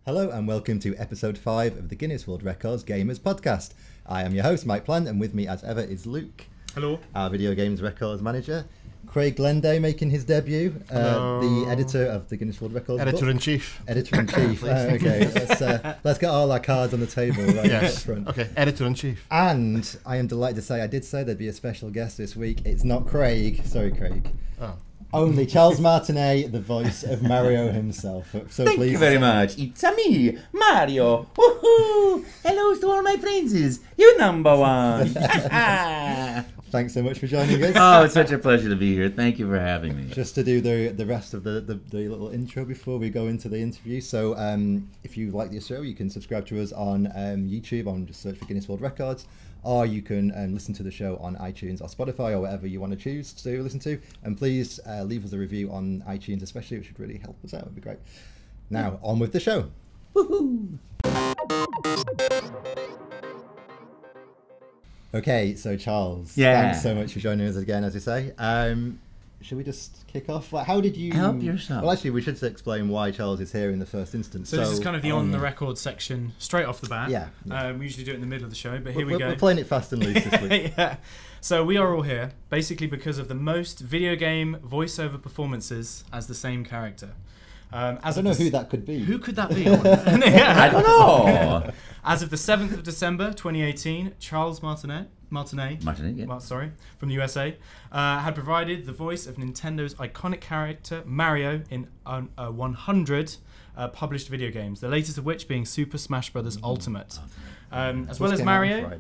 Hello and welcome to episode 5 of the Guinness World Records Gamers Podcast. I am your host, Mike Plant, and with me as ever is Luke. Hello. Our video games records manager. Craig Glenday making his debut, the editor of the Guinness World Records Editor-in-Chief. Editor-in-Chief. Okay, let's get all our cards on the table right Yes. up front. Okay, Editor-in-Chief. And I am delighted to say, I did say there'd be a special guest this week. It's not Craig. Sorry, Craig. Oh. Only Charles Martinet, the voice of Mario himself. So Thank please. you very much. It's me, Mario. Woohoo! Hello to all my friends. You number one. Thanks so much for joining us. Oh, it's such a pleasure to be here. Thank you for having me. Just to do the rest of the little intro before we go into the interview. So if you like the show, you can subscribe to us on YouTube, just search for Guinness World Records, or you can listen to the show on iTunes or Spotify or whatever you want to choose to listen to. And please leave us a review on iTunes especially, which would really help us out. It would be great. Now, on with the show. Woohoo! Okay, so Charles, Yeah. thanks so much for joining us again, as you say. Should we just kick off? Like, how did you... Help yourself. Well, actually, we should explain why Charles is here in the first instance. So this is kind of the on-the-record section, straight off the bat. Yeah. We usually do it in the middle of the show, but here we we're, go. We're playing it fast and loose this week. Yeah. So we are all here, basically because of the most video game voiceover performances as the same character. I don't know who that could be. Who could that be? I don't know. As of the 7th of December 2018, Charles Martinet, yeah. well, sorry, from the USA, had provided the voice of Nintendo's iconic character Mario in 100 published video games, the latest of which being Super Smash Bros. Ultimate. As well as Mario...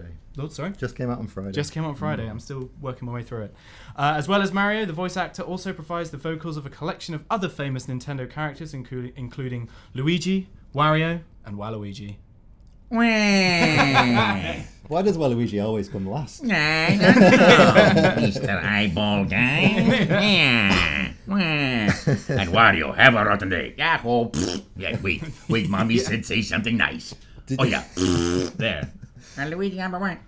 Oh, sorry? Just came out on Friday. Just came out on Friday. I'm still working my way through it. As well as Mario, the voice actor also provides the vocals of a collection of other famous Nintendo characters, including Luigi, Wario, and Waluigi. Wah. Why does Waluigi always come last? I don't know, Mr. Eyeball Guy. And Wario, have a rotten day. Yeah, oh, yeah, wait, Mommy said say something nice. There. Luigi number one.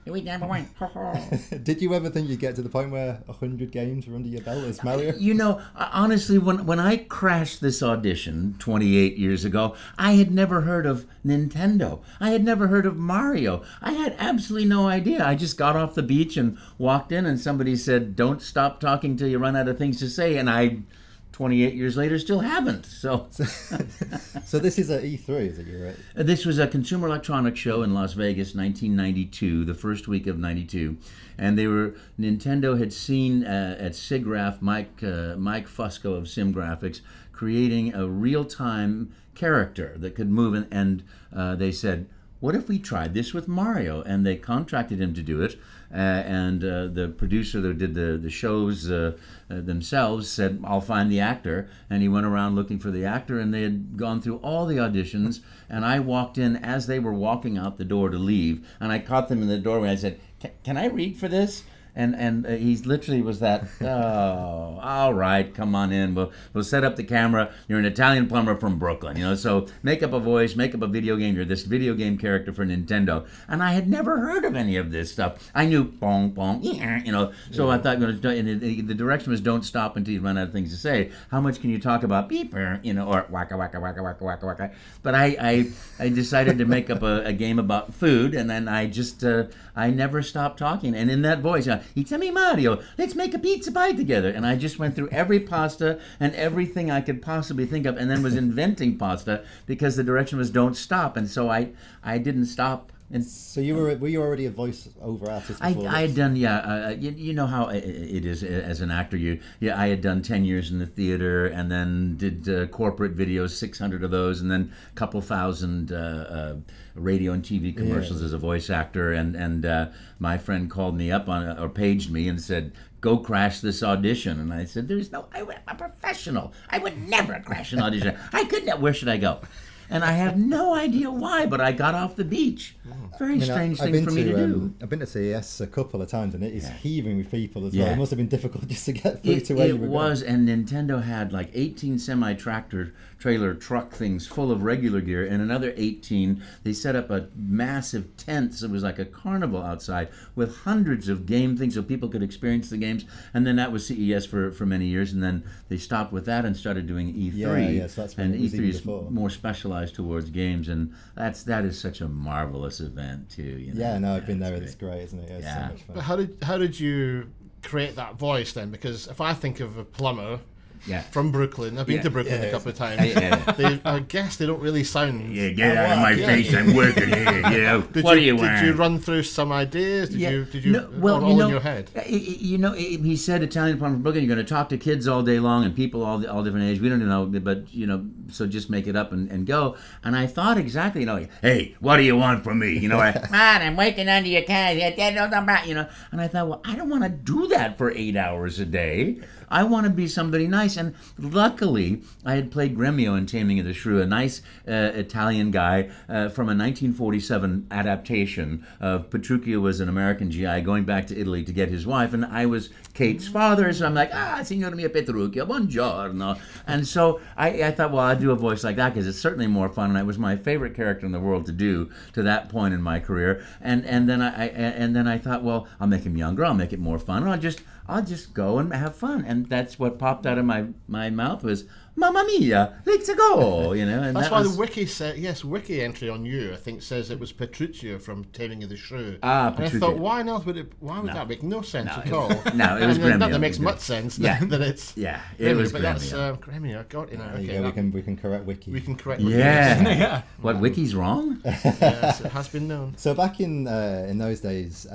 Did you ever think you'd get to the point where 100 games were under your belt as Mario? You know, honestly, when I crashed this audition 28 years ago, I had never heard of Nintendo. I had never heard of Mario. I had absolutely no idea. I just got off the beach and walked in and somebody said, don't stop talking till you run out of things to say. And I, 28 years later, still haven't. So this is at E3, is it? You're right. This was a Consumer Electronics Show in Las Vegas, 1992, the first week of '92, and Nintendo had seen at SIGGRAPH Mike Fusco of Sim Graphics creating a real-time character that could move, and they said, what if we tried this with Mario? And they contracted him to do it. And the producer that did the shows themselves said, I'll find the actor. And he went around looking for the actor, and they had gone through all the auditions. And I walked in as they were walking out the door to leave. And I caught them in the doorway. I said, can I read for this? And he literally was that, oh, all right, come on in. We'll set up the camera. You're an Italian plumber from Brooklyn, so make up a voice, make up a video game. You're this video game character for Nintendo. And I had never heard of any of this stuff. I knew bong, bong, so I thought, the direction was don't stop until you run out of things to say. How much can you talk about beeper, or waka, waka, waka, waka, waka, waka. But I decided to make up a game about food, and then I just, I never stopped talking. And in that voice, it's me, Mario, let's make a pizza pie together. And I just went through every pasta and everything I could possibly think of, and then was inventing pasta because the direction was don't stop. And so I didn't stop. And so were you already a voice-over artist before I had done, you know how it is as an actor. I had done 10 years in the theater, and then did corporate videos, 600 of those, and then a couple thousand radio and TV commercials as a voice actor. And my friend called me up or paged me and said, go crash this audition. And I said, I'm a professional. I would never crash an audition. I couldn't. Where should I go? And I have no idea why, but I got off the beach. Very strange thing for me to do. I've been to CES a couple of times, and it is heaving with people as well. Yeah. It must have been difficult just to get through to where you were going. It was, and Nintendo had like 18 semi-tractor trailer truck things full of regular gear, and another 18, they set up a massive tent, so it was like a carnival outside with hundreds of game things so people could experience the games. And then that was CES for many years, and then they stopped with that and started doing E3. Yeah, yes, that's when and it was E3 even is before. more specialized socialize towards games, and that is such a marvelous event too. You know? Yeah, no, I've been there. It's It's great, isn't it? It's so Yeah. much fun. But how did you create that voice then? Because if I think of a plumber Yeah. from Brooklyn, I've been Yeah. to Brooklyn a couple of times. Yeah. I guess they don't really sound. Yeah, get out of my face! I'm working here. You know, what do you want? Did you run through some ideas? Did you? No, well, all in your head? He said Italian plumber from Brooklyn. You're going to talk to kids all day long and people all different age. We don't know, but so just make it up and go. And I thought exactly, hey, what do you want from me? Man, I'm working under your car. And I thought, well, I don't want to do that for 8 hours a day. I want to be somebody nice. And luckily, I had played Gremio in Taming of the Shrew, a nice Italian guy from a 1947 adaptation of Petruchio was an American GI going back to Italy to get his wife, and I was Kate's father, so I'm like, signor mio Petruchio, buongiorno. And so I thought, well, I'd do a voice like that because it's certainly more fun, and it was my favorite character in the world to do to that point in my career. And then I thought, well, I'll make him younger, I'll make it more fun, and I'll just go and have fun. And that's what popped out of my mouth was, Mamma mia, let's go, And That's why the wiki said, wiki entry on you, I think, says it was Petruchio from Taming of the Shrew. And I Petruchio. thought, why would that make no sense at all? No, it was Gremio. That makes much sense that it's it was but Gremio. that's Gremio. I got it now. Okay, Yeah, we can correct Wiki. we can correct wiki. Yeah. What, Wiki's wrong? Yes, it has been known. So back in those days,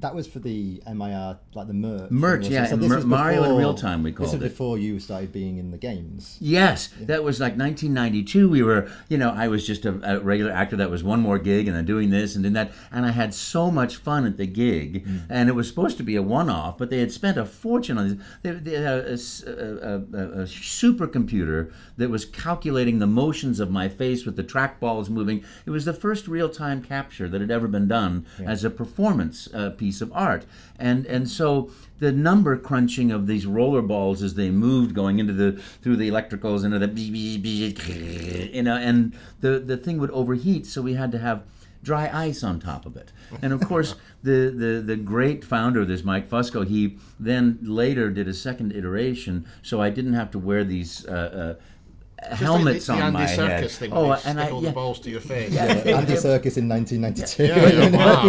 that was for the MIR, like the merch. Merch, wasn't it? yeah, So this was Mario in before- Real Time, we called This was it. before you started being in the games. Yes, that was like 1992. We were, I was just a regular actor that was one more gig and then doing this and doing that. And I had so much fun at the gig. And it was supposed to be a one-off, but they had spent a fortune on this. They had a supercomputer that was calculating the motions of my face with the trackballs moving. It was the first real-time capture that had ever been done as a performance piece of art. And so the number crunching of these roller balls as they moved going through the electricals into the and the thing would overheat, so we had to have dry ice on top of it. And of course the great founder of this, Mike Fusco, he then later did a second iteration, so I didn't have to wear these helmets on my head. Thing, and all the balls to your face. Andy Serkis in 1992.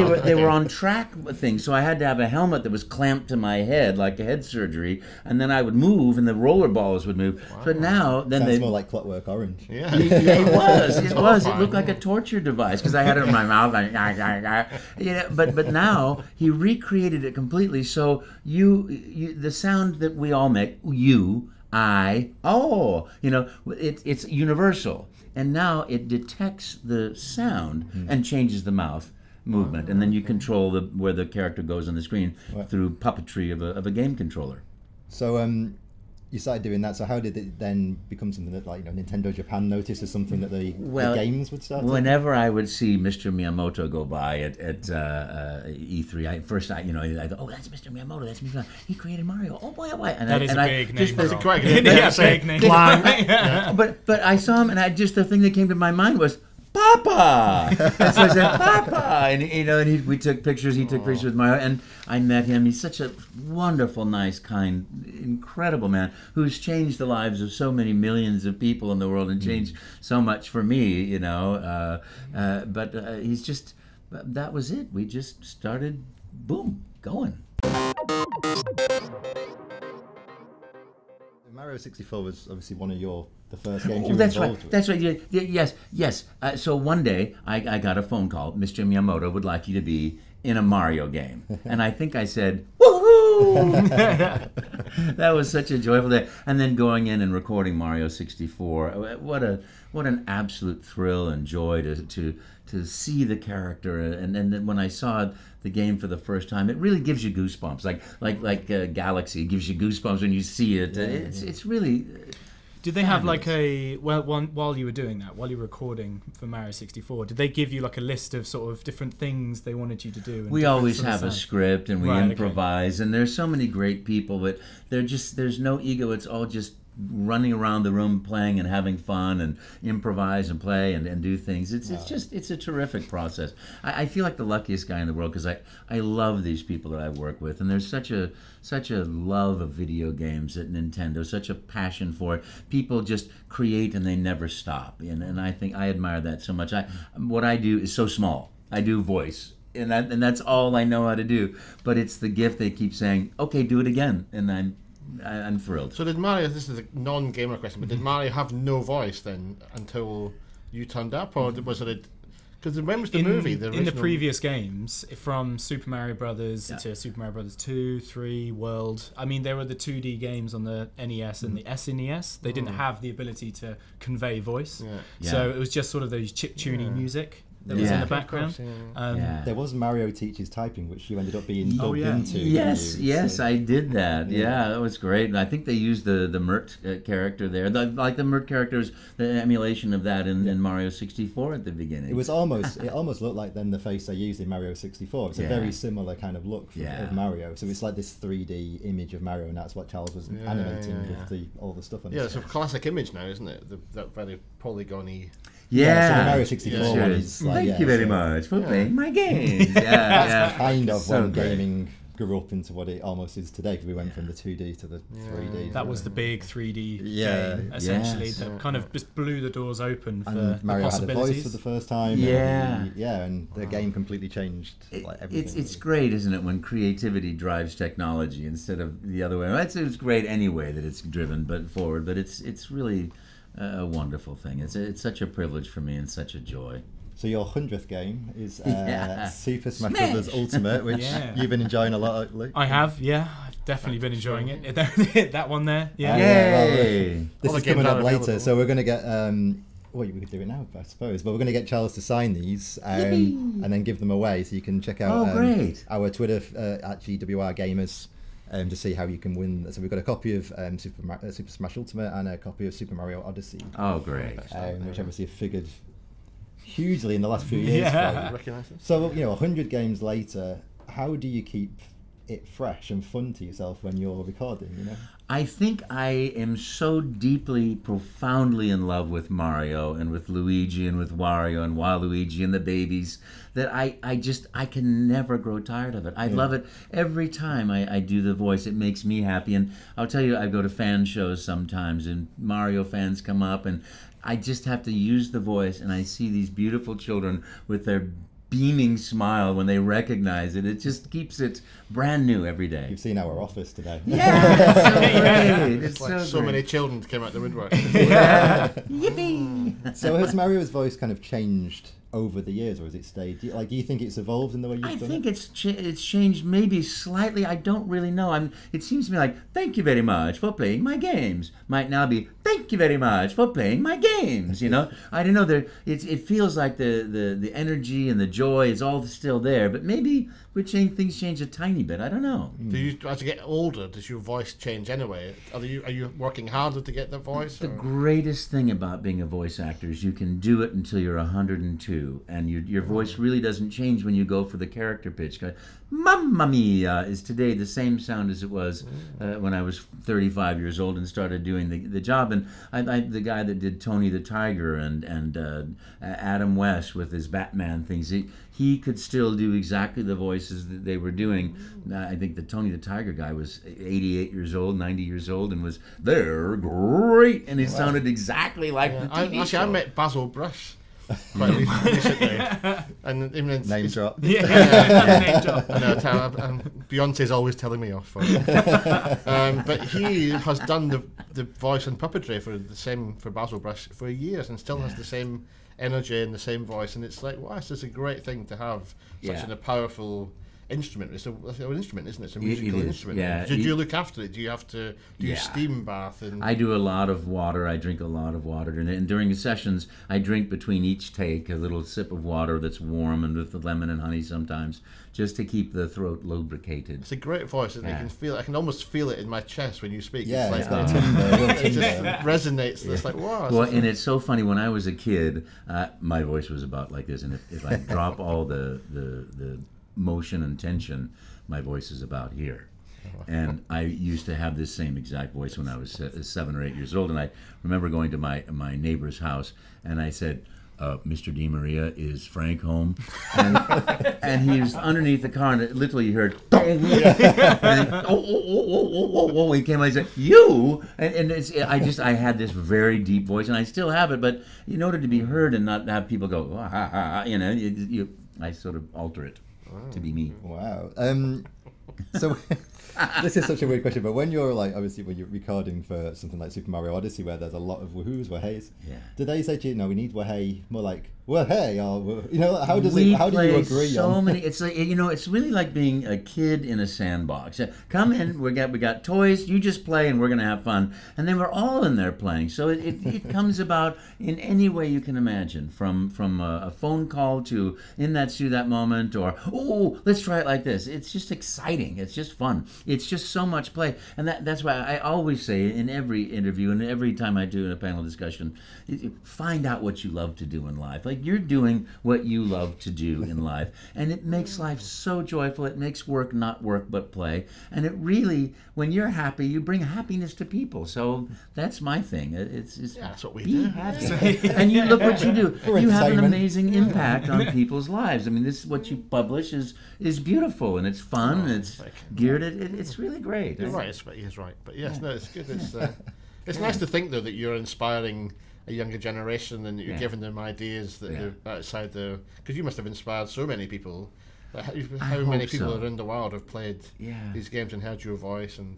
But they were on track things, so I had to have a helmet that was clamped to my head like a head surgery, and then I would move and the roller balls would move. But now then Sounds more like Clockwork Orange. Yeah. it was. It looked like a torture device because I had it in my mouth. But now he recreated it completely. So the sound that we all make, it's universal. And now it detects the sound and changes the mouth movement. And then you control where the character goes on the screen through puppetry of a game controller. So you started doing that. So how did it then become something that Nintendo Japan noticed as something that the games would start? Whenever I would see Mr. Miyamoto go by at E3, I go, oh, that's Mr. Miyamoto. That's Mr. He created Mario. Oh boy, oh boy. And That is a big name. That's a great name. Yeah, big name. But I saw him, and the thing that came to my mind was, Papa! And so I said, Papa! And we took pictures. He took pictures with Mario, and I met him. He's such a wonderful, nice, kind, incredible man who's changed the lives of so many millions of people in the world and changed so much for me, But he's just, that was it. We just started, boom, going. Mario 64 was obviously one of the first games you were that's involved right. with. That's right. Yes. So one day I got a phone call. Mr. Miyamoto would like you to be in a Mario game, and I think I said, "Woohoo!" That was such a joyful day. And then going in and recording Mario 64. What an absolute thrill and joy to see the character. And then when I saw the game for the first time, it really gives you goosebumps. Like Galaxy gives you goosebumps when you see it. It's really. Did they have while you were doing that, while you were recording for Mario 64, did they give you like a list of sort of different things they wanted you to do? We always have a script and we improvise, and there's so many great people, but there's no ego. It's all just running around the room playing and having fun and improvise and play and do things. It's a terrific process. I feel like the luckiest guy in the world because I love these people that I work with, and there's such a love of video games at Nintendo, such a passion for it. People just create and they never stop, and I think I admire that so much. What I do is so small. I do voice. And that's all I know how to do. But it's the gift they keep saying, okay, do it again. And I'm thrilled. So did Mario, this is a non-gamer question, but did Mario have no voice then until you turned up? Or was it because when was the movie? In the previous games, from Super Mario Brothers to Super Mario Brothers 2, 3, World, I mean, there were the 2D games on the NES and the SNES. They didn't have the ability to convey voice. So it was just sort of those chip-tuning music that was in the background. There was Mario Teaches Typing, which you ended up being dubbed into. Yes, I did that. Yeah, that was great. And I think they used the Mert character there. The Mert characters, the emulation of that in Mario 64 at the beginning. It almost looked like then the face they used in Mario 64. It's a very similar kind of look of Mario. So it's like this 3D image of Mario, and that's what Charles was animating with all the stuff on it's a classic image now, isn't it? That very polygony. So the Mario 64 one is like, thank you very much for playing my games. That's kind of when gaming grew up into what it almost is today, because we went from the 2D to the 3D. That was the big 3D game, essentially, that kind of just blew the doors open for and Mario the possibilities. had a voice for the first time. And the game completely changed everything. It's great, isn't it, when creativity drives technology instead of the other way. It's great anyway that it's driven forward, but it's really a wonderful thing. It's such a privilege for me and such a joy. So your 100th game is Super Smash Bros. Ultimate, which you've been enjoying a lot lately. I have, I've definitely been enjoying it. That one there, Yay! This is coming up later, so we're going to get... well, we could do it now, I suppose, but we're going to get Charles to sign these and then give them away, so you can check out our Twitter at GWR Gamers. To see how you can win. So we've got a copy of Super Smash Ultimate and a copy of Super Mario Odyssey. Oh, great! Which obviously have figured hugely in the last few years. So 100 games later, how do you keep it fresh and fun to yourself when you're recording? I think I am so deeply, profoundly in love with Mario and with Luigi and with Wario and Waluigi and the babies that I can never grow tired of it. I love it every time I do the voice. It makes me happy. And I'll tell you, I go to fan shows sometimes and Mario fans come up and I just have to use the voice, and I see these beautiful children with their beaming smile when they recognize it. It just keeps it brand new every day. You've seen our office today. It's like so many children came out the woodwork. Yippee! So has Mario's voice kind of changed over the years, or has it stayed? Do you think it's evolved in the way you've done it? I think it's changed maybe slightly. I don't really know. It seems to me like, thank you very much for playing my games. Might now be, thank you very much for playing my games. I don't know. It feels like the energy and the joy is all still there, but maybe things change a tiny bit. I don't know. Do you, as you get older, does your voice change anyway? Are you working harder to get the voice? The greatest thing about being a voice actor is you can do it until you're 102. And your voice really doesn't change when you go for the character pitch. Mamma Mia is today the same sound as it was when I was 35 years old and started doing the job. And the guy that did Tony the Tiger and Adam West with his Batman things, he could still do exactly the voices that they were doing. I think the Tony the Tiger guy was 88 years old, 90 years old, and was, they're great. And it sounded exactly like the TV show. I met Basil Brush quite recently, and even name drop. Name drop. Beyonce's always telling me off for it. But he has done the voice and puppetry for Basil Brush for years, and still has the same energy and the same voice. And it's like, wow, this is a great thing to have such a powerful instrument. It's an instrument, isn't it? It's a musical instrument. Yeah. Do you look after it? Do you have to do steam bath? I do a lot of water. I drink a lot of water. And during the sessions, I drink between each take a little sip of water that's warm and with the lemon and honey sometimes, just to keep the throat lubricated. It's a great voice, isn't it? I can almost feel it in my chest when you speak. Yeah, it's like it just resonates. It's like, wow. Well, and it's so funny. When I was a kid, my voice was about like this, and if I drop all the motion and tension, my voice is about here. And I used to have this same exact voice when I was 7 or 8 years old. And I remember going to my neighbor's house, and I said, Mr. DiMaria, is Frank home? And he was underneath the car, and literally you heard, and he came. I said, you? And I had this very deep voice, and I still have it. But in order to be heard and not have people go, ah, ah, ah, I sort of alter it to be me. Wow. So this is such a weird question, but when you're obviously when you're recording for something like Super Mario Odyssey, where there's a lot of woohoos, waheys, do they say to you, no, we need wahey, more like wahey, or how do you agree so on? Many. It's like it's really like being a kid in a sandbox. Come in, we got toys, you just play, and we're gonna have fun. And then we're all in there playing. So it comes about in any way you can imagine, from a phone call to in that studio that moment, or let's try it like this. It's just exciting. It's just fun. It's just so much play, and that's why I always say in every interview and every time I do a panel discussion, find out what you love to do in life. Like, you're doing what you love to do in life, and it makes life so joyful. It makes work not work but play, and it really, when you're happy, you bring happiness to people. So that's my thing. It's that's what we be do. Happy. And you look what you do. You have an amazing impact on people's lives. I mean, this what you publish is beautiful, and it's fun, and it's geared. It's really great. You're right. He's right. But yes, no, it's good. It's nice to think though that you're inspiring a younger generation and that you're giving them ideas that are outside because you must have inspired so many people. How many people around the world have played these games and heard your voice, and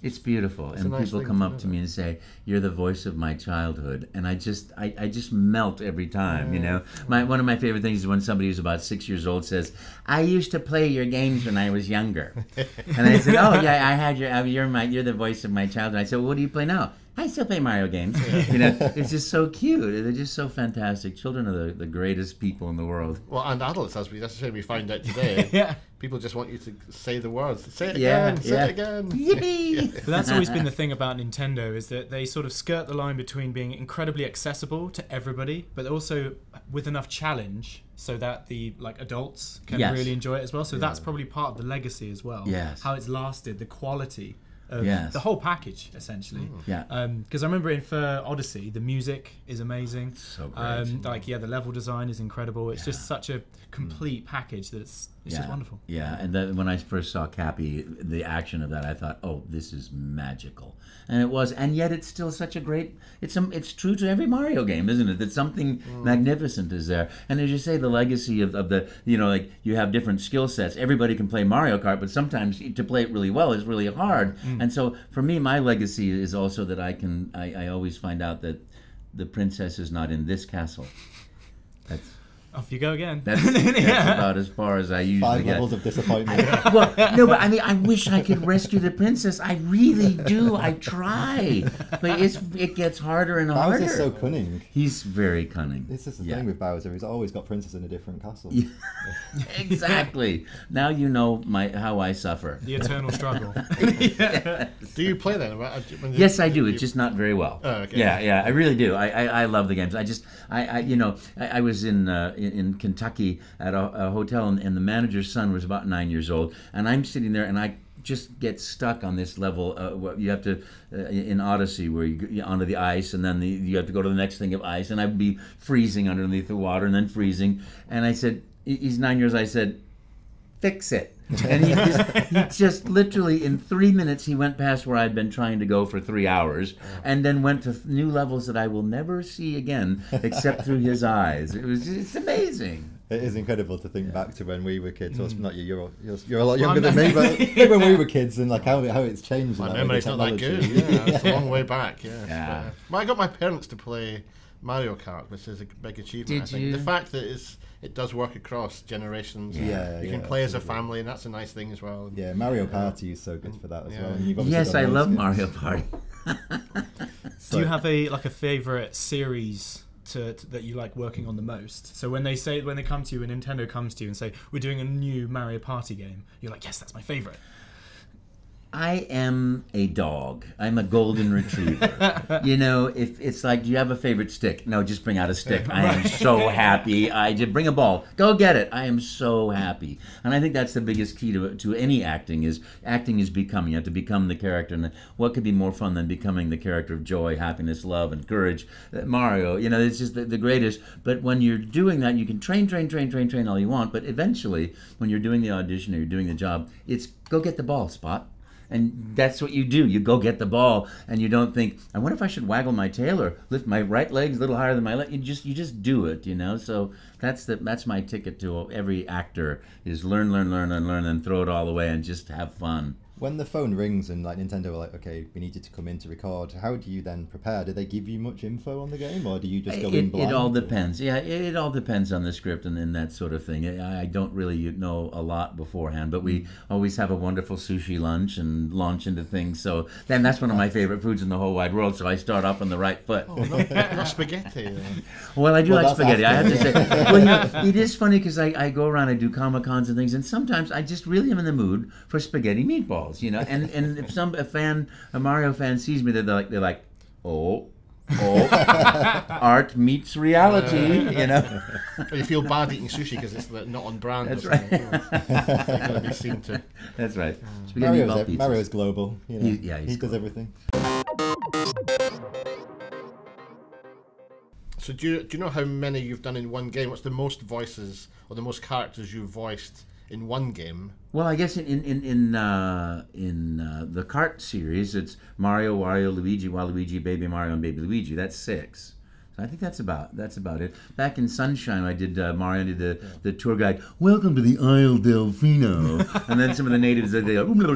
it's beautiful, and nice people come up to me and say, "You're the voice of my childhood," and I just melt every time. One of my favorite things is when somebody who's about 6 years old says, "I used to play your games when I was younger," and I said, "Oh yeah, I had you're the voice of my childhood." I said, "Well, what do you play now?" I still play Mario games. It's just so cute. They're just so fantastic. Children are the greatest people in the world. Well, and adults, as we found out today. People just want you to say the words. Say it again. Say it again. Yippee! But that's always been the thing about Nintendo, is that they sort of skirt the line between being incredibly accessible to everybody, but also with enough challenge so that the adults can really enjoy it as well. So that's probably part of the legacy as well. Yes. How it's lasted, the quality of the whole package, essentially. Because I remember for Odyssey, the music is amazing. So great. The level design is incredible. It's just such a complete package that it's just wonderful. Yeah, and then when I first saw Cappy, the action of that, I thought, oh, this is magical. And it was, and yet it's still such a great, it's true to every Mario game, isn't it? That something magnificent is there. And as you say, the legacy of the, you have different skill sets. Everybody can play Mario Kart, but sometimes to play it really well is really hard. And so for me, my legacy is also that I always find out that the princess is not in this castle. That's off you go again. That's about as far as I usually 5 get. levels of disappointment. Well, no, but I mean, I wish I could rescue the princess. I really do. I try, but it gets harder and harder. Bowser's so cunning. He's very cunning. This is the thing with Bowser. He's always got princess in a different castle. Yeah. Exactly. Now you know how I suffer. The eternal struggle. Do you play then? Yes, I do. It's just not very well. Oh, okay. Yeah, I really do. I love the games. I was in Kentucky at a hotel, and the manager's son was about 9 years old, and I'm sitting there, and I just get stuck on this level. You have to in Odyssey, where you go onto the ice, and then you have to go to the next thing of ice, and I'd be freezing underneath the water, and then freezing. And I said, he's 9 years. I said, fix it. And he just literally in 3 minutes he went past where I'd been trying to go for 3 hours, and then went to new levels that I will never see again except through his eyes. It's amazing. It is incredible to think back to when we were kids. Well, not you. You're a lot younger than me, but when we were kids, and how it's changed. My memory's not that good. It's a long way back. Yeah. I got my parents to play Mario Kart, which is a big achievement. I think the fact that it does work across generations. You can play as a family, and that's a nice thing as well. Yeah, Mario Party is so good for that as well. And yes, I love Mario Party. Do you have a favorite series that you like working on the most? So when they come to you, when Nintendo comes to you and say, we're doing a new Mario Party game, you're like, yes, that's my favorite. I am a dog. I'm a golden retriever. You know, if it's like, do you have a favorite stick? No, just bring out a stick. I am so happy. I just bring a ball. Go get it. I am so happy. And I think that's the biggest key to any acting is becoming. You have to become the character. And what could be more fun than becoming the character of joy, happiness, love, and courage? Mario, you know, it's just the greatest. But when you're doing that, you can train all you want. But eventually, when you're doing the audition or you're doing the job, it's go get the ball, Spot. And that's what you do. You go get the ball, and you don't think, I wonder if I should waggle my tail or lift my right leg a little higher than my left. You just do it, you know. So that's my ticket to every actor is learn, and throw it all away and just have fun. When the phone rings and like Nintendo are like, okay, we need you to come in to record, how do you then prepare? Do they give you much info on the game, or do you just go in blind? It all depends. Yeah, it all depends on the script and that sort of thing. I don't really know a lot beforehand, but we always have a wonderful sushi lunch and launch into things. So then that's one of my favorite foods in the whole wide world. So I start off on the right foot. Oh, no spaghetti. Well, I do like spaghetti. I have to say. Well, you know, it is funny because I go around, I do Comic-Cons and things, and sometimes I just really am in the mood for spaghetti meatballs. You know, and if a Mario fan sees me, they're like, oh, art meets reality. You know, or you feel bad eating sushi because it's not on brand. That's or right. You're going to be seen to. That's right. Mario's global. You know, he does everything. So do you know how many you've done in one game? What's the most voices or the most characters you've voiced in one game? Well, I guess in the kart series, it's Mario, Wario, Luigi, Waluigi, Baby Mario, and Baby Luigi. That's 6. So I think that's about it. Back in Sunshine, I did Mario did the tour guide. Welcome to the Isle Delfino, and then some of the natives they go. But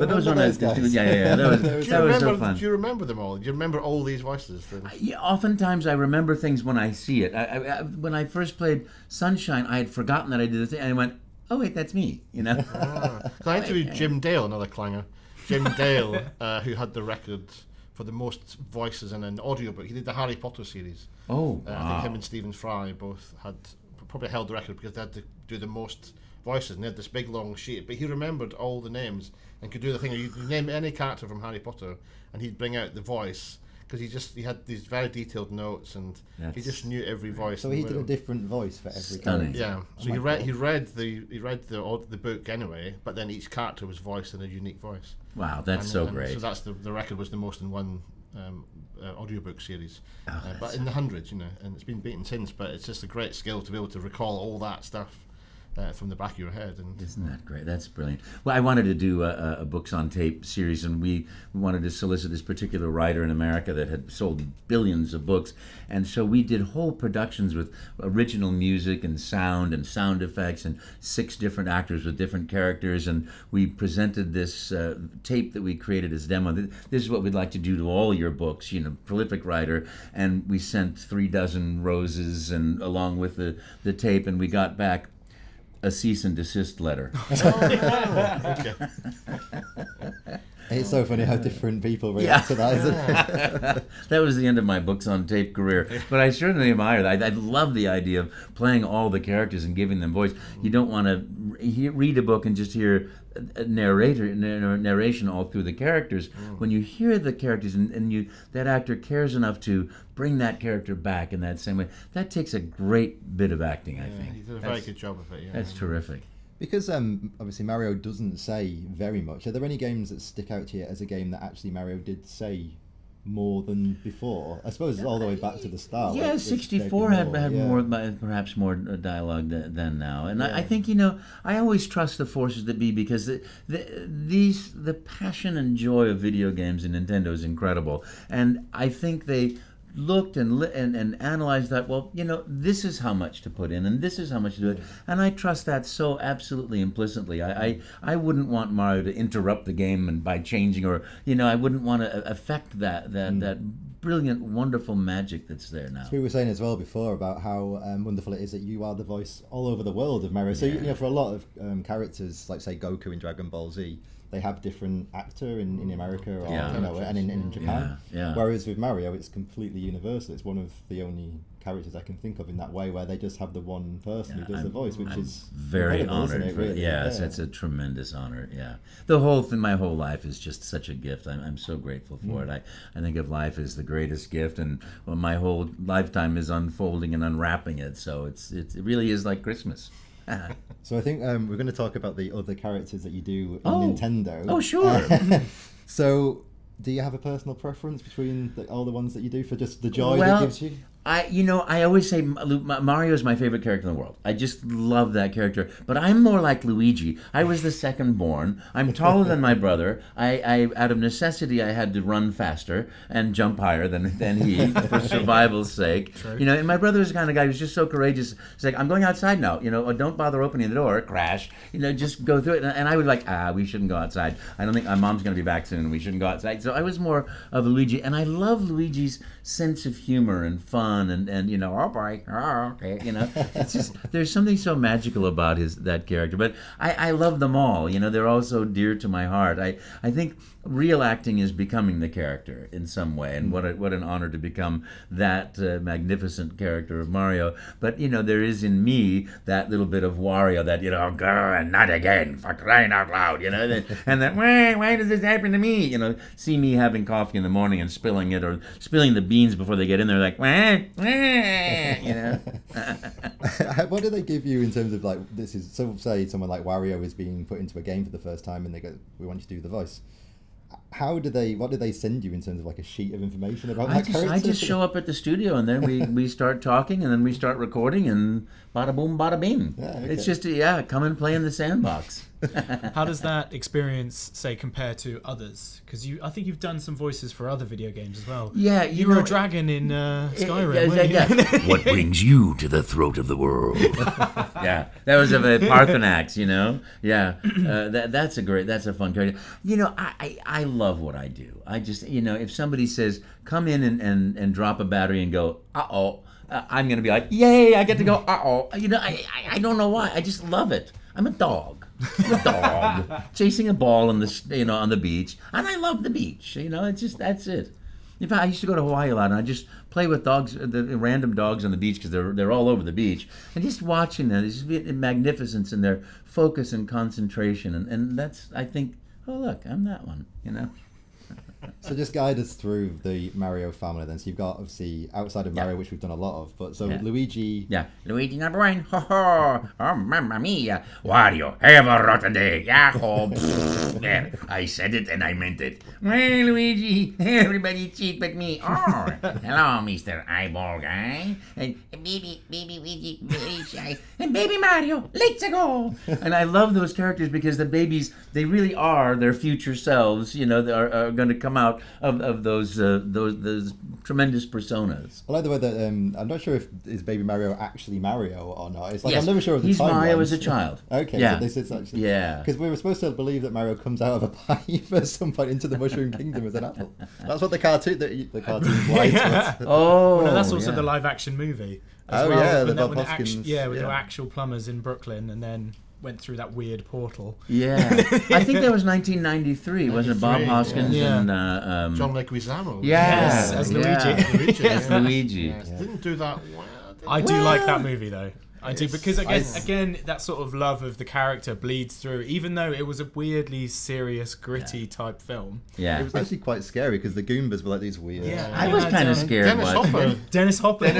those are nice. Yeah. That was so fun. Do you remember them all? Do you remember all these voices? Yeah, oftentimes I remember things when I see it. When I first played Sunshine, I had forgotten that I did the thing, and I went, "Oh wait, that's me," you know. So I interviewed Jim Dale, another clanger. Jim Dale, who had the record for the most voices in an audiobook. He did the Harry Potter series. Oh, wow. I think him and Stephen Fry both probably held the record because they had to do the most voices, and they had this big long sheet. But he remembered all the names and could do the thing. You could name any character from Harry Potter, and he'd bring out the voice. Because he had these very detailed notes, and he just knew every voice. So he did a different voice for every Stunning. character. Yeah. So he read the book anyway, but then each character was voiced in a unique voice. Wow, that's so great. So that's the record was the most in one audiobook series, but in the hundreds, you know, and it's been beaten since. But it's just a great skill to be able to recall all that stuff from the back of your head. And isn't that great? That's brilliant. Well, I wanted to do a books on tape series, and we wanted to solicit this particular writer in America that had sold billions of books, and so we did whole productions with original music and sound effects and 6 different actors with different characters, and we presented this tape that we created as demo. This is what we'd like to do to all your books, you know, prolific writer, and we sent 36 roses and along with the tape, and we got back a cease and desist letter. Okay. It's so funny how different people react to that, isn't it? That was the end of my books on tape career. But I certainly admire that. I love the idea of playing all the characters and giving them voice. You don't want to read a book and just hear a narration all through the characters. When you hear the characters and that actor cares enough to bring that character back in that same way, that takes a great bit of acting, I think. He did a very good job of it. Yeah. That's terrific. Because obviously Mario doesn't say very much. Are there any games that stick out to you as a game that actually Mario did say more than before? I suppose it's all the way back to the start. Yeah, 64 had more, perhaps more dialogue than now. And I think, you know, I always trust the forces that be, because the passion and joy of video games in Nintendo is incredible. And I think they looked and analyzed that, well, you know, this is how much to put in and this is how much to do it, and I trust that so absolutely implicitly. I wouldn't want Mario to interrupt the game and by changing, or, you know, I wouldn't want to affect that brilliant, wonderful magic that's there now. So we were saying as well before about how wonderful it is that you are the voice all over the world of Mario. So you know, for a lot of characters, like say Goku in Dragon Ball Z, they have different actor in America or you know, and in Japan. Yeah. Whereas with Mario, it's completely universal. It's one of the only characters I can think of in that way, where they just have the one person who does the voice, which is very incredible, isn't honored. it, really? Yes, it's a tremendous honor. Yeah, the whole thing, my whole life is just such a gift. I'm so grateful for it. I think of life as the greatest gift, and my whole lifetime is unfolding and unwrapping it. So it really is like Christmas. So I think we're going to talk about the other characters that you do in Nintendo. Oh, sure. So, do you have a personal preference between all the ones that you do for just the joy that Well, gives you? I always say Mario is my favorite character in the world. I just love that character. But I'm more like Luigi. I was the second born. I'm taller than my brother. I out of necessity, I had to run faster and jump higher than he for survival's sake. True. You know, and my brother was the kind of guy who was just so courageous. He's like, I'm going outside now. You know, don't bother opening the door. Crash. You know, just go through it. And I would like, we shouldn't go outside. I don't think my mom's going to be back soon. We shouldn't go outside. So I was more of Luigi, and I love Luigi's sense of humor and fun. And you know, oh boy, oh, okay, you know, it's just there's something so magical about that character. But I love them all. You know, they're all so dear to my heart. I think real acting is becoming the character in some way, and what an honor to become that magnificent character of Mario. But you know, there is in me that little bit of Wario, that girl, not again, for crying out loud, you know, and that why does this happen to me? You know, see me having coffee in the morning and spilling it, or spilling the beans before they get in there, like you know. What do they give you in terms of like this is so? Say someone like Wario is being put into a game for the first time, and they go, "We want you to do the voice." What do they send you in terms of like a sheet of information about that character? I just show up at the studio, and then we start talking, and then we start recording, and bada boom, bada bing. Yeah, okay. It's just come and play in the sandbox. How does that experience, say, compare to others? Because I think you've done some voices for other video games as well. Yeah, you were a dragon in Skyrim. Yeah. What brings you to the throat of the world? Yeah, that was of a Parthenax, you know. Yeah, that's a fun character. You know, I love what I do. I just, you know, if somebody says come in and drop a battery and go I'm gonna be like, yay, I get to go you know, I don't know why, I just love it. I'm a dog. Chasing a ball on the beach, and I love the beach. You know, that's it. In fact, I used to go to Hawaii a lot, and I just play with dogs, the random dogs on the beach, because they're all over the beach, and just watching them, there's just magnificence in their focus and concentration, and that's, I think, oh look, I'm that one. You know. So just guide us through the Mario family then. So you've got, obviously, outside of Mario, which we've done a lot of, but so Luigi... Yeah, Luigi number one, ho ho, oh mamma mia, Wario, have a rotten day, yahoo, there, I said it and I meant it. Well, Luigi, everybody cheat but me. Oh, hello, Mr. Eyeball Guy, and baby Luigi, very shy, and baby Mario, let's go. And I love those characters because the babies, they really are their future selves, you know, they are going to come out of those tremendous personas. I like the way that I'm not sure if is Baby Mario actually Mario or not. It's like I'm never sure of the he's Mario timelines. as a child. Okay, yeah. So this is actually because we were supposed to believe that Mario comes out of a pipe at some point into the Mushroom Kingdom as an apple. That's what the cartoon's like. Oh, well, no, that's also the live action movie. As well. Yeah, the Bob Hoskins. With the actual plumbers in Brooklyn, and then went through that weird portal. Yeah, I think that was 1993, wasn't it? Bob Hoskins and John Leguizamo. Yes, as Luigi. As Luigi. Yes. Didn't do that well. I do like that movie though. I do, because again, that sort of love of the character bleeds through, even though it was a weirdly serious, gritty type film. Yeah, it was actually quite scary because the Goombas were like these weird. Yeah, I was kind of scared. Dennis Hopper.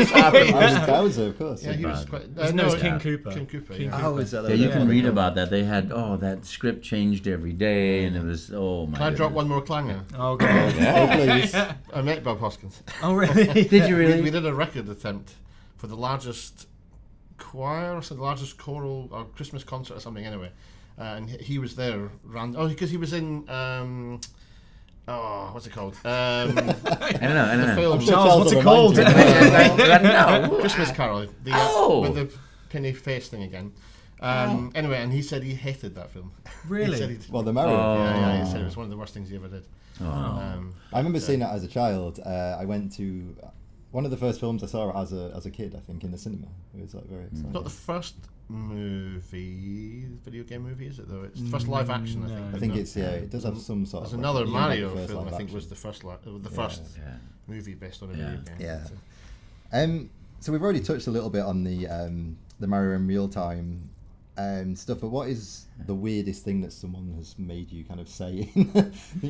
Bowser, of course. Yeah, he was quite. King Cooper. King Cooper. Yeah, you can read about that. They had that script changed every day, and it was my. Can I drop one more clanger? Oh god. Please. I met Bob Hoskins. Oh really? Did you really? We did a record attempt for the largest choir, or the largest choral or Christmas concert or something anyway, and he was there because he was in what's it called? I don't know. Film. Charles, what's it called? Christmas Carol, with the penny face thing again. Anyway, and he said he hated that film. Really? Well, the Mario. Yeah, he said it was one of the worst things he ever did. I remember seeing that as a child. I went to one of the first films I saw as a kid, I think, in the cinema. It was like very exciting. Not the first video game movie, is it though? It's the first live action, I think. I think it's it does have some sort There's of. another Mario like film, I think, was the first movie based on a video game. Yeah. So we've already touched a little bit on the Mario in real time stuff, but what is the weirdest thing that someone has made you kind of say?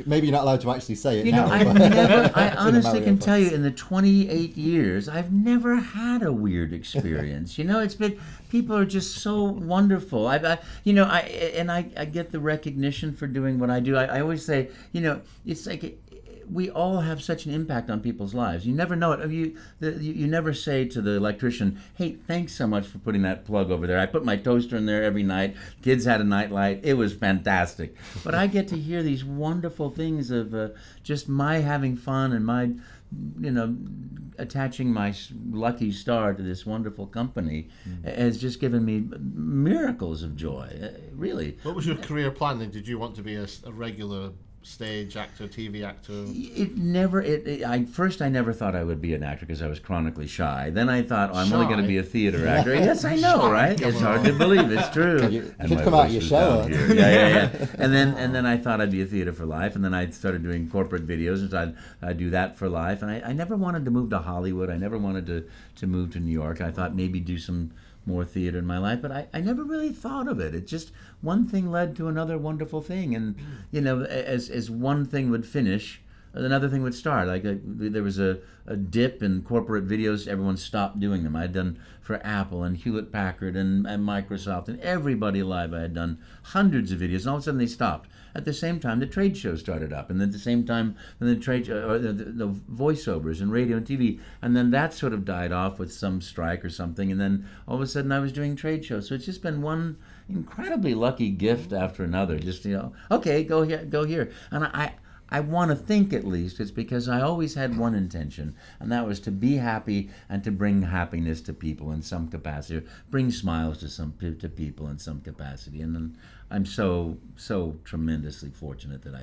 Maybe you're not allowed to actually say it. You know, now, I've but never, I in the honestly Mario can tell you voice. in the 28 years, I've never had a weird experience. You know, it's been, people are just so wonderful. I get the recognition for doing what I do. I always say, you know, it's like, we all have such an impact on people's lives. You never know it. You never say to the electrician, hey, thanks so much for putting that plug over there. I put my toaster in there every night. Kids had a night light. It was fantastic. But I get to hear these wonderful things of just my having fun and my, you know, attaching my lucky star to this wonderful company has just given me miracles of joy, really. What was your career plan? Did you want to be a regular stage actor, TV actor? First I never thought I would be an actor because I was chronically shy. Then I thought, I'm only Shy? going to be a theater actor. Yes, I know, right? Come It's on. hard to believe. It's true. You And should my come out voice your is shower. down here. Yeah. And then I thought I'd be a theater for life. And then I started doing corporate videos, and I'd do that for life. And I never wanted to move to Hollywood. I never wanted to move to New York. I thought maybe do some more theater in my life, but I never really thought of it. It just, one thing led to another wonderful thing, and you know, as one thing would finish, another thing would start. Like there was a dip in corporate videos. Everyone stopped doing them. I had done for Apple and Hewlett Packard and Microsoft and everybody alive. I had done hundreds of videos, and all of a sudden they stopped. At the same time, the trade show started up, and at the same time, the voiceovers and radio and TV, and then that sort of died off with some strike or something, and then all of a sudden I was doing trade shows. So it's just been one incredibly lucky gift after another. Just, you know, okay, go here, and I want to think at least it's because I always had one intention, and that was to be happy and to bring happiness to people in some capacity, or bring smiles to people in some capacity. And then I'm so tremendously fortunate that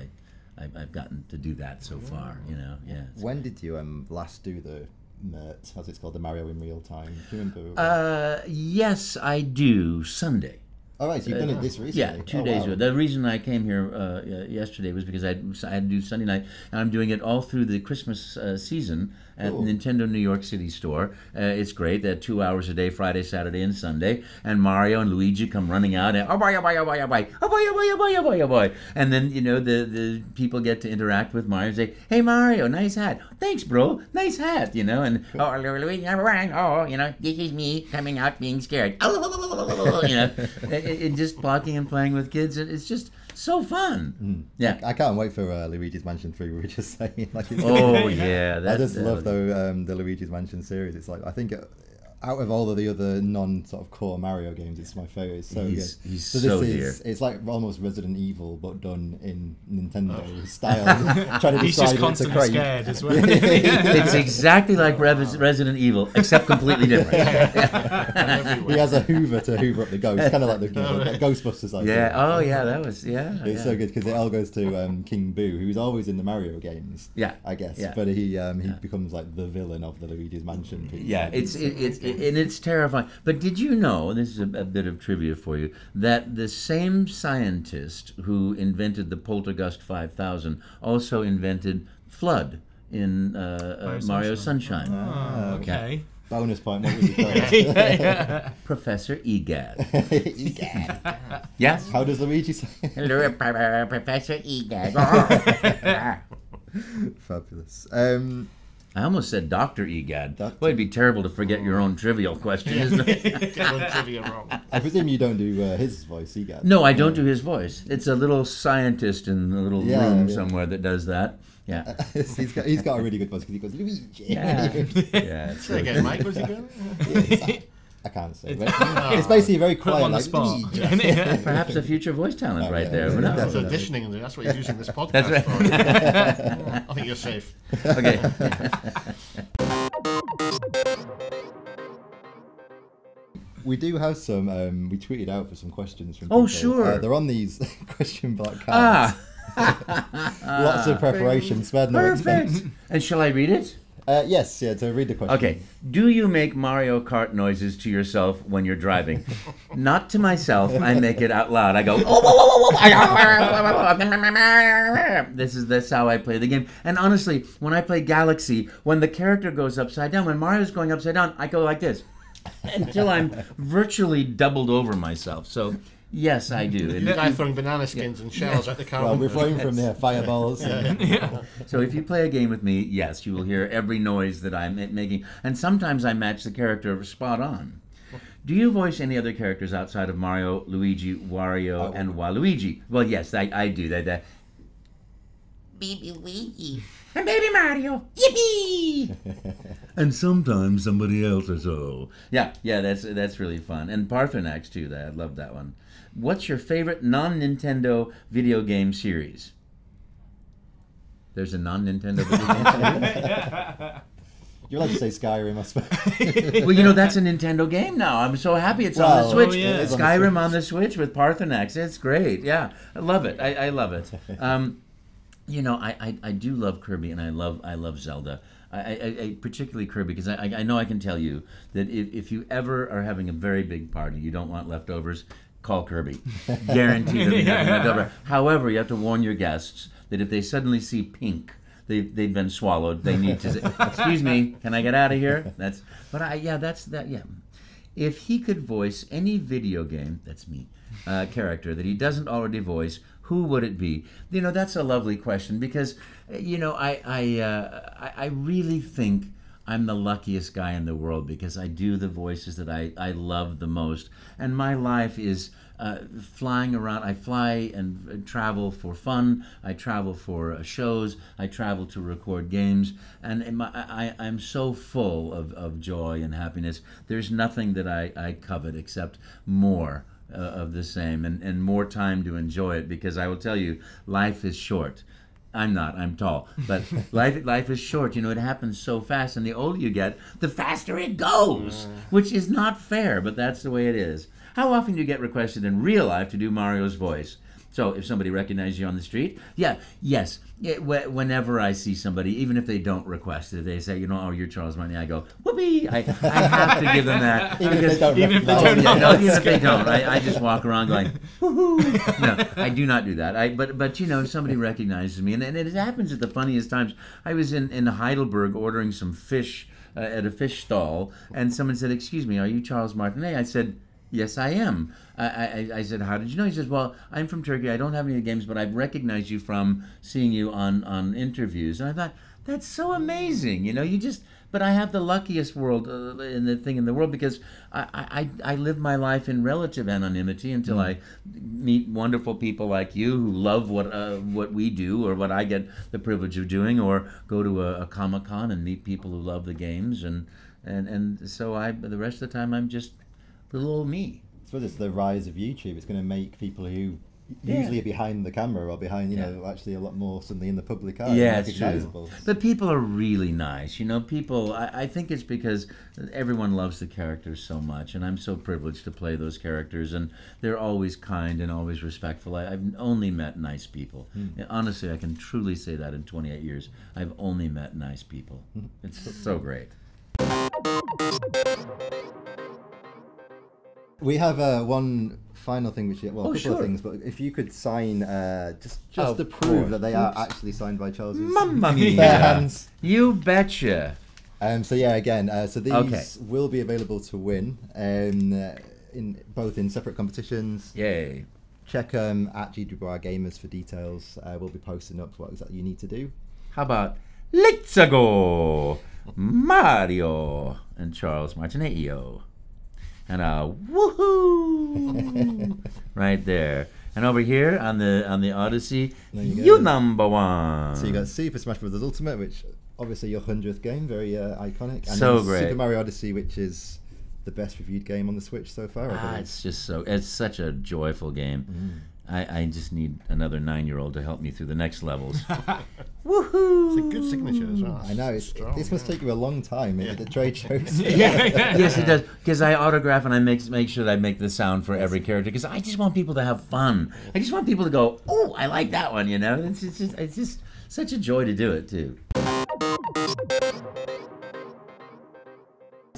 I've gotten to do that so far. You know, yeah. When did you last do the MERT, as it's called, the Mario in real time? Do you remember? Yes, I do. Sunday. Oh, right, so you've done it this recently? Yeah, 2 days ago. The reason I came here yesterday was because I had to do Sunday night, and I'm doing it all through the Christmas season at Nintendo New York City store. It's great. They're 2 hours a day, Friday, Saturday, and Sunday. And Mario and Luigi come running out, and oh boy, oh boy, oh boy, oh boy, oh boy, oh boy, oh boy, oh boy, oh boy. And then, you know, the people get to interact with Mario and say, hey Mario, nice hat. Thanks, bro, nice hat, you know. And oh, Luigi, oh, you know, this is me coming out being scared. You know. And just blocking and playing with kids, it's just so fun. Yeah, I can't wait for Luigi's Mansion 3. We were just saying, like, it's oh yeah, I just love the Luigi's Mansion series. It's like, I think out of all of the other non sort of core Mario games, it's my favorite. It's so good. He's So so this dear. is, it's like almost Resident Evil, but done in Nintendo style. Trying to He's describe just it to constantly Craig. scared as well. It's exactly like Resident Evil, except completely different. He has a Hoover to hoover up the ghost, kind of like the like Ghostbusters idea. Yeah. Oh yeah, that was It's so good because it all goes to King Boo, who's always in the Mario games. Yeah, I guess, yeah. but he becomes like the villain of the Luigi's Mansion piece. Yeah, it's terrifying. But did you know, this is a bit of trivia for you, that the same scientist who invented the Poltergust 5000 also invented Flood in Mario Sunshine? Oh, okay. Bonus point. What was it called? Professor Egad. Egad. Yes? How does Luigi say? Hello, Professor Egad. Fabulous. I almost said Dr. Egad. Dr. Boy, it'd be terrible to forget your own trivial question, isn't it? Get one trivia wrong. I presume you don't do his voice, Egad. No, I don't do his voice. It's a little scientist in a little room somewhere that does that. Yeah. he's got a really good voice because he goes, Luigi. Yeah. Yeah. It's Say again, Mike, was he going? I can't say. But it's basically very Put him quiet, on the like spot. Luigi. perhaps a future voice talent right yeah. there. Who That's knows? auditioning, that's what he's using this podcast That's right. for. I think you're safe. Okay. We do have some. We tweeted out for some questions from. Oh, people. sure. They're on these question block cards. Lots of preparation. Spared no expense. Perfect. And shall I read it? Yes, yeah, to read the question. Okay. Do you make Mario Kart noises to yourself when you're driving? Not to myself. I make it out loud. I go, that's how I play the game. And honestly, when I play Galaxy, when the character goes upside down, when Mario's going upside down, I go like this until I'm virtually doubled over myself. So yes, I do. The guy throwing banana skins and shells at the car. Well, we're flowing from there, fireballs. So if you play a game with me, yes, you will hear every noise that I'm making. And sometimes I match the character spot on. Do you voice any other characters outside of Mario, Luigi, Wario, and Waluigi? Well, yes, I do. That. Baby Luigi. And Baby Mario. Yippee! And sometimes somebody else or so. Yeah, that's really fun. And Parthenax, too. I love that one. What's your favorite non-Nintendo video game series? There's a non-Nintendo video game series? You're allowed to say Skyrim, I suppose. Well, that's a Nintendo game now. I'm so happy it's on the Switch. Oh, yeah. Skyrim on the Switch with Parthenax. It's great. Yeah, I love it. I love it. I do love Kirby, and I love Zelda. I particularly Kirby, because I know I can tell you that if you ever are having a very big party, you don't want leftovers, call Kirby. Guaranteed they'll be having leftovers. However, you have to warn your guests that if they suddenly see pink, they've been swallowed. They need to say, "Excuse me, can I get out of here?" If he could voice any video game, that's me, character that he doesn't already voice, who would it be? That's a lovely question, because I really think I'm the luckiest guy in the world, because I do the voices that I love the most, and my life is flying around. I fly and travel for fun. I travel for shows. I travel to record games, and I'm so full of joy and happiness. There's nothing that I covet except more of the same, and more time to enjoy it, because I will tell you, life is short. I'm tall, but life is short. It happens so fast, and the older you get, the faster it goes, which is not fair, but that's the way it is. How often do you get requested in real life to do Mario's voice? So if somebody recognizes you on the street, whenever I see somebody, even if they don't request it, they say, oh, you're Charles Martinet, I go, whoopee! I have to give them that. Even if they don't. I just walk around going, woohoo! No, I do not do that. But if somebody recognizes me, and it happens at the funniest times. I was in Heidelberg ordering some fish at a fish stall, and someone said, excuse me, are you Charles Martinet? I said, yes, I am. I said, how did you know? He says, well, I'm from Turkey. I don't have any games, but I've recognized you from seeing you on interviews. And I thought, that's so amazing. But I have the luckiest world in the world, because I live my life in relative anonymity until I meet wonderful people like you who love what we do, or what I get the privilege of doing, or go to a Comic-Con and meet people who love the games. And so the rest of the time I'm just little old me. I suppose it's the rise of YouTube. It's going to make people who usually are behind the camera or behind, actually a lot more suddenly in the public eye. Yeah, it's true. But people are really nice. People, I think it's because everyone loves the characters so much, and I'm so privileged to play those characters, and they're always kind and always respectful. I've only met nice people. Honestly, I can truly say that in 28 years. I've only met nice people. It's so great. We have one final thing, which couple of things. But if you could sign, just to prove that they are actually signed by Charles' Mamma mia! hands. You betcha. So these will be available to win, both in separate competitions. Yay! Check at GWR Gamers for details. We'll be posting up what exactly you need to do. How about let's go, Mario and Charles Martinet. And a woohoo right there. And over here on the Odyssey, you number one. So you got Super Smash Bros. Ultimate, which obviously your 100th game, very iconic. And so great. Super Mario Odyssey, which is the best reviewed game on the Switch so far. It's such a joyful game. I just need another 9-year-old to help me through the next levels. Woohoo! It's a good signature as well. I know. This must take you a long time at the trade shows. Yes, it does. Because I autograph and I make sure that I make the sound for every character. Because I just want people to have fun. I just want people to go, oh, I like that one. It's just such a joy to do it too.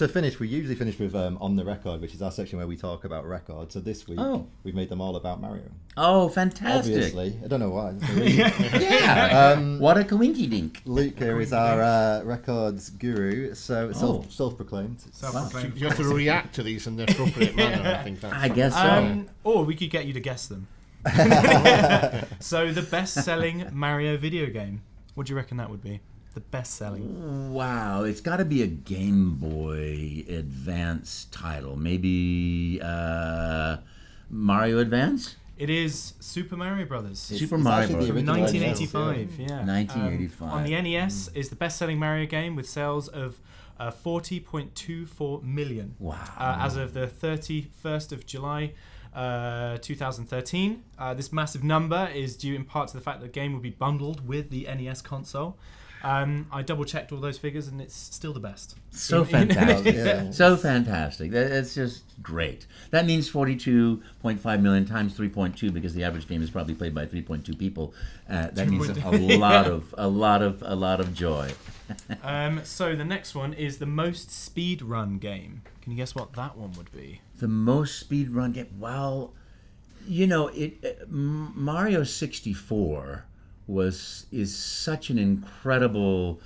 to finish, we usually finish with On the Record, which is our section where we talk about records. So this week, we've made them all about Mario. Oh, fantastic. Obviously. I don't know why. Yeah. What a coinky dink. Luke here is our records guru, so self-proclaimed. Self-proclaimed. You have to react to these in the appropriate manner, I think. I guess so. Or we could get you to guess them. So the best-selling Mario video game. What do you reckon that would be? The best-selling. Wow, it's got to be a Game Boy Advance title. Maybe Mario Advance? It is Super Mario Brothers. Super Mario Brothers. From 1985, yeah. 1985. On the NES is the best-selling Mario game with sales of 40.24 million. Wow. As of the 31st of July 2013. This massive number is due in part to the fact that the game will be bundled with the NES console. I double-checked all those figures, and it's still the best. So fantastic. So fantastic. It's just great. That means 42.5 million times 3.2, because the average game is probably played by 3.2 people. That means a lot of joy. So the next one is the most speed run game. Can you guess what that one would be? The most speed run game? Well, you know, Mario 64 is such an incredible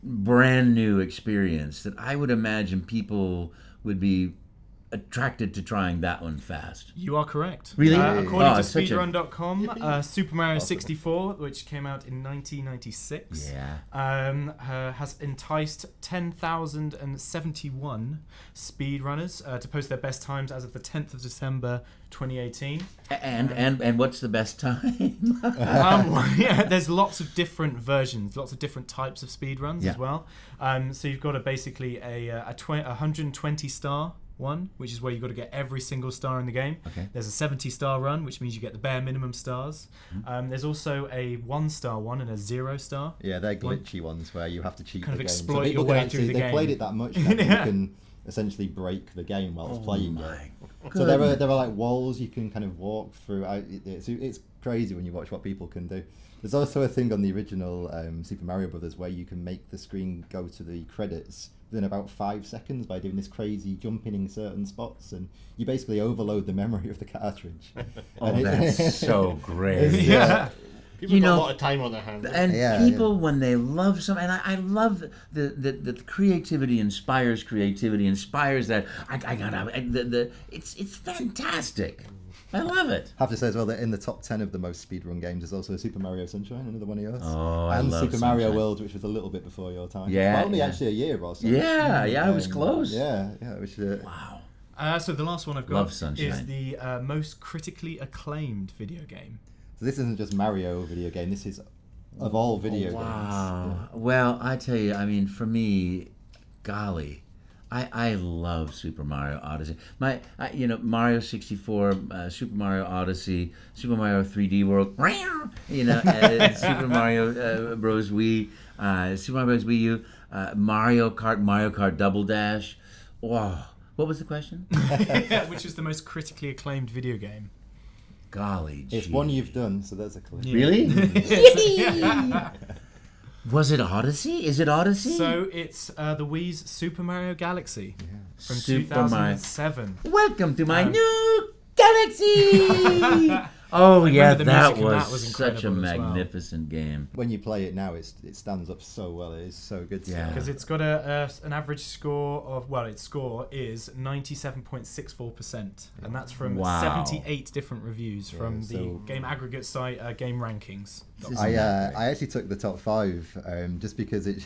brand new experience that I would imagine people would be attracted to trying that one fast. You are correct. Really? According to speedrun.com, Super Mario 64, which came out in 1996, has enticed 10,071 speedrunners to post their best times as of the 10th of December 2018. And what's the best time? There's lots of different versions, lots of different types of speedruns as well. So you've got basically a 120 star one, which is where you've got to get every single star in the game. Okay. There's a 70-star run, which means you get the bare minimum stars. There's also a 1-star one and a 0-star. Yeah, they're glitchy ones where you have to cheat kind the of game. exploit your way through the game. They played it that much that you can essentially break the game while it's playing it. So there are like walls you can kind of walk through. It's crazy when you watch what people can do. There's also a thing on the original Super Mario Brothers where you can make the screen go to the credits within about 5 seconds by doing this crazy jumping in certain spots, and you basically overload the memory of the cartridge. That's so great. People got a lot of time on their hands. And people, when they love something, and I love the creativity inspires that. It's fantastic. I love it. I have to say as well that in the top 10 of the most speedrun games is also Super Mario Sunshine, another one of yours. Oh, I love Super Mario World, which was a little bit before your time. Yeah. Well, only actually a year or so. Yeah, it was close. Yeah. Which, wow. So the last one I've got is the most critically acclaimed video game. So this isn't just Mario video game, this is of all video games. Wow. Yeah. Well, I tell you, I mean, for me, golly, I love Super Mario Odyssey. Mario 64, Super Mario Odyssey, Super Mario 3D World, Super Mario Bros. Wii, Super Mario Bros. Wii U, Mario Kart Double Dash. Wow. What was the question? Which is the most critically acclaimed video game? Golly, it's one you've done, so that's a clue. Really? Was it Odyssey? Is it Odyssey? So it's the Wii's Super Mario Galaxy from 2007. Welcome to my new galaxy! Oh yeah, that was such a magnificent game. When you play it now, it stands up so well. It is so good. Yeah, because it's got an average score of its score is 97.64%, and that's from 78 different reviews from the game aggregate site Game Rankings. I actually took the top 5 just because it.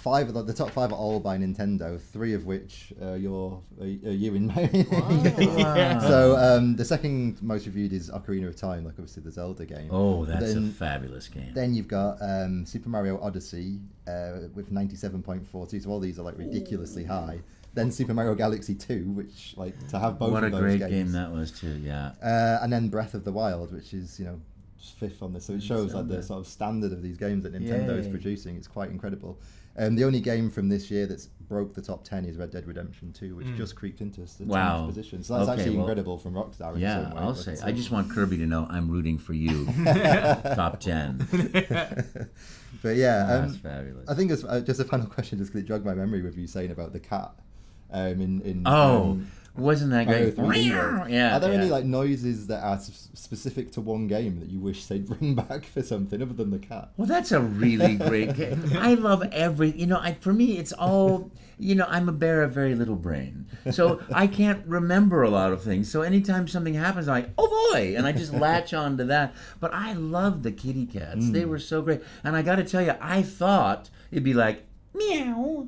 The top 5 are all by Nintendo, 3 of which you and me. Wow. So the second most reviewed is Ocarina of Time, like obviously the Zelda game. Oh, that's a fabulous game. Then you've got Super Mario Odyssey with 97.42, so all these are like ridiculously high. Then Super Mario Galaxy 2, which to have both of those games. What a great game that was too, yeah. And then Breath of the Wild, which is fifth on this, so it shows like the sort of standard of these games that Nintendo is Yay. producing. It's quite incredible. The only game from this year that's broke the top 10 is Red Dead Redemption 2, which just creeped into the 10th position. So that's actually incredible from Rockstar. In Yeah, some way, I'll say. I just want Kirby to know I'm rooting for you. Top 10. But yeah, That's fabulous. I think it's just a final question, just 'cause it jogged my memory with you saying about the cat. Wasn't that great? Yeah. Are there any like noises that are specific to one game that you wish they'd bring back for something other than the cat? Well, that's a really great game. I love for me, it's all, I'm a bear of very little brain. So I can't remember a lot of things. So anytime something happens, I'm like, oh boy, and I just latch on to that. But I love the kitty cats. They were so great. And I got to tell you, I thought it'd be like, meow.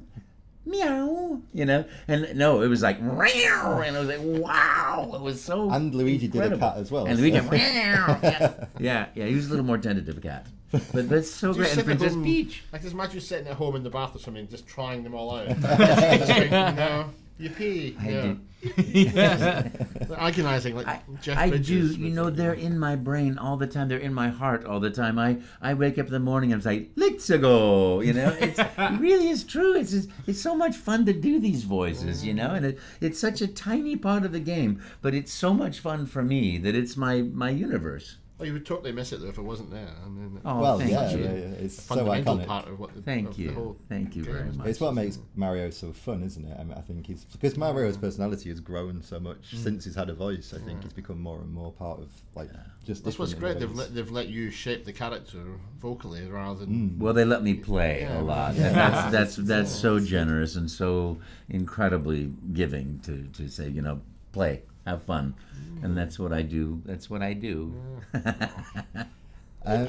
Meow, and no, it was like meow, and I was like, wow, it was so. And Luigi incredible. did a cat as well. And Luigi, meow, yeah, he was a little more tentative cat, but that's so great. And Princess Peach, I just imagine you sitting at home in the bath or something, just trying them all out. Just going, no, you pee. Agonizing, like Jeff Bridges. I do. They're in my brain all the time. They're in my heart all the time. I wake up in the morning and it's like, let's go. It really is true. It's so much fun to do these voices, and it's such a tiny part of the game, but it's so much fun for me that it's my universe. Oh, you would totally miss it though if it wasn't there. I mean, Thank you. It's a so fundamental iconic. part of what the Thank you. The whole Thank you very game is. much. It's what makes Mario so fun, isn't it? I mean, I think because Mario's personality has grown so much since he's had a voice. I think he's become more and more part of just. That's what's great. different ways. They've let you shape the character vocally rather than. Well, they let me play a lot. And that's so generous and so incredibly giving to say, play, have fun, and that's what I do. That's what I do. I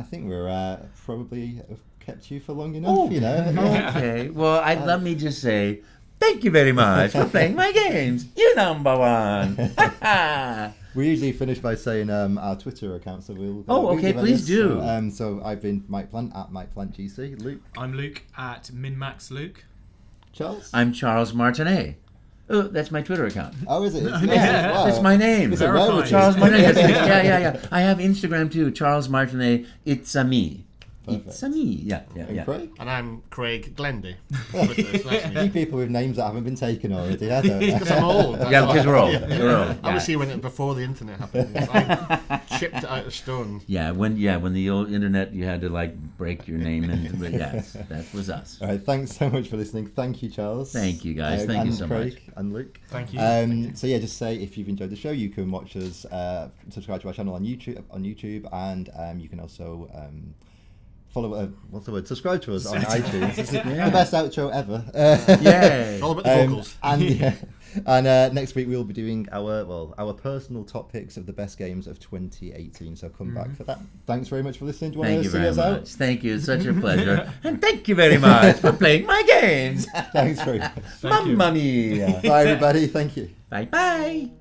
think we're probably have kept you for long enough. Okay. Well, let me just say thank you very much for playing my games. You're number one. We usually finish by saying our Twitter account, so we'll. Okay, please do. So I've been Mike Plant at Mike Plant GC. Luke. I'm Luke at MinMaxLuke. Charles. I'm Charles Martinet. Oh, that's my Twitter account. Oh, is it? Wow. That's my name. It's a rarity. Charles Martinet. Yeah. I have Instagram too. Charles Martinet. It's a me. Perfect. It's a me. Yeah. And Craig? And I'm Craig Glendy. You people with names that haven't been taken already, I don't know. Because I'm old. Yeah, because we're old. We're old. I was here before the internet happened. I chipped it out of stone. Yeah, when the old internet, you had to break your name into it. Yes, that was us. All right, thanks so much for listening. Thank you, Charles. Thank you, guys. Thank you so Craig much. And Luke. Thank you. So yeah, just say if you've enjoyed the show, you can watch us, subscribe to our channel on YouTube, and you can also follow. What's the word? Subscribe to us on iTunes. It's the best outro ever. Yay! All about the vocals. And next week we'll be doing our personal top picks of the best games of 2018. So come back for that. Thanks very much for listening. Do you Thank want you to see very us much. out? Thank you. It's such a pleasure. And thank you very much for playing my games. Thanks very much. Thank you. Mamma mia. Bye everybody. Thank you. Bye bye.